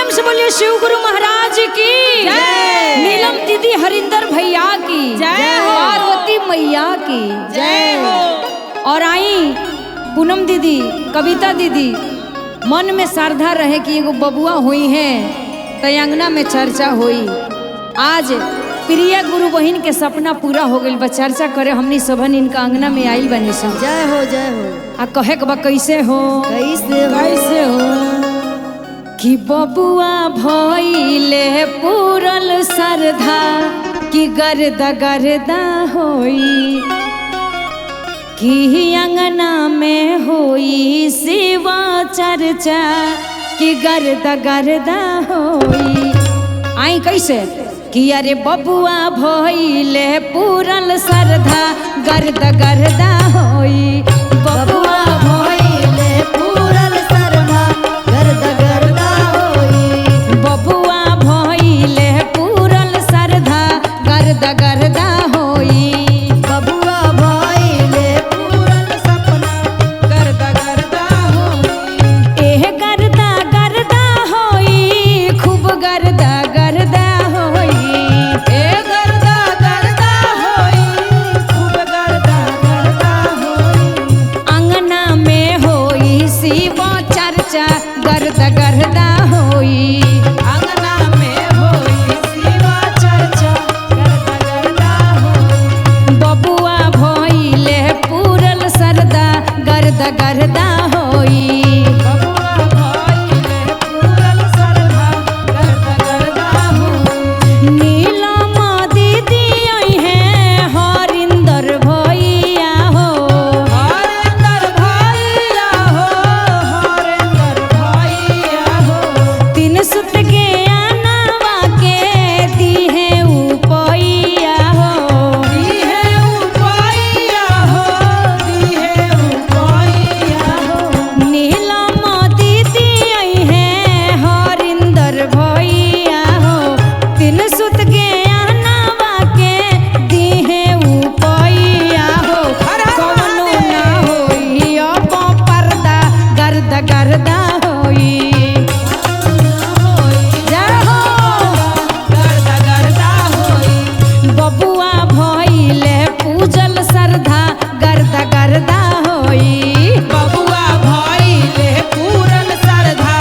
प्रेम से बोलिए शिव गुरु महाराज की जय। नीलम दीदी हरिंदर भैया की जय हो। पार्वती मैया की जय हो। और आई पूनम दीदी कविता दीदी मन में श्रद्धा रहे कि एगो बबुआ हुई है तो अंगना में चर्चा हुई। आज प्रिय गुरु बहन के सपना पूरा हो गई बा, चर्चा करे हमनी सबन इनका अंगना में आई बनी सब। जय हो जय हो। आ कहे के बा कैसे हो कैसे हो कि बबुआ भइले पूरल श्रद्धा कि गर्दा गर्दा होई कि अंगना में होई शिवा चर्चा कि गर्दा गर्दा होई। आई कैसे कि अरे बबुआ भइले पूरल श्रद्धा गर्दा गर्दा होई। बबुआ भइले पूरल श्रद्धा गर्दा गर्दा होई। बबुआ भइले पूरल श्रद्धा गर्दा गर्दा होई। बबुआ भइले पूरल सपना गर्दा गर्दा होई। एह गर्दा गर्दा होई खूब गर्दा गर्दा होई। ए गर्दा गर्दा होई खूब गर्दा गर्दा होई। अंगना में होई शिव चर्चा गर्दा गर्दा होई। अंगना में होई शिवा चर्चा गर्दा गर्दा होई। बबुआ भइले पूरल श्रद्धा गर्दा गर्दा होई। बबुआ भइले पूरल श्रद्धा गर्दा गर्दा होई। नीलम दीदी आई है हरिंदर भैया हो। हरेंद्र भैया हो हरेंद्र भैया हो। तीन सुत के आनावा के दी है उपैया हो। दीहे उपैया हो दीहे उपैया हो। नीलम दीदी आई है हरिंदर भैया हो। तीन सुत के आनावा के दी है उपैया हो। कौनो ना होई अब पर्दा गर्दा गर्दा होई। जय हो। गर्दा गर्दा होई। बबुआ भइले पूजल श्रद्धा गर्दा गर्दा होई। बबुआ भइले पूरल श्रद्धा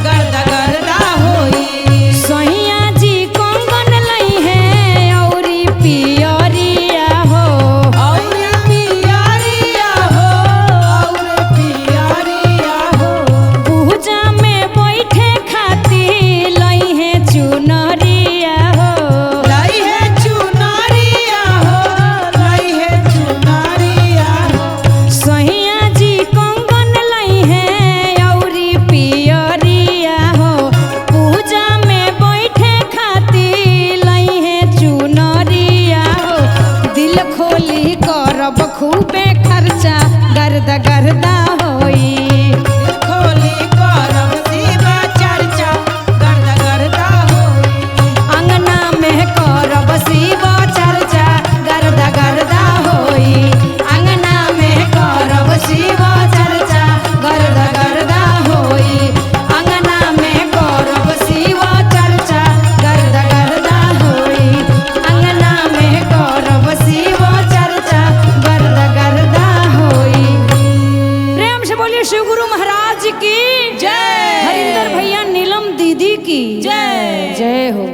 गर्दा गर्दा होई। सैया जी कंगन लई है औरी पियरिया हो। और पियरिया हो और पियरिया हो। पूजा में बैठे खाती लई है चुनरिया हो। लई है चुनरिया हो लई है चुनरिया हो। सैया जी कंगन लई है औरी पियरिया हो। पूजा में बैठे खाती लई है चुनरिया हो। दिल खोली करब खूबे खर्चा गर्दा गर्दा होई। खोली करब शिवा चर्चा गर्दा गर्दा होई। अंगना में करब शिव चर्चा गर्दा गर्दा होई। अंगना में करब शिव चर्चा गर्दा गर्दा होई। अंगना में करब शिव चर्चा गर्दा गर्दा होई। अंगना में करब शिव चर्चा गर्दा गर्दा होई। प्रेम से बोलिए शिव गुरु महाराज की जय। हरिंदर भैया नीलम दीदी की जय। जय हो।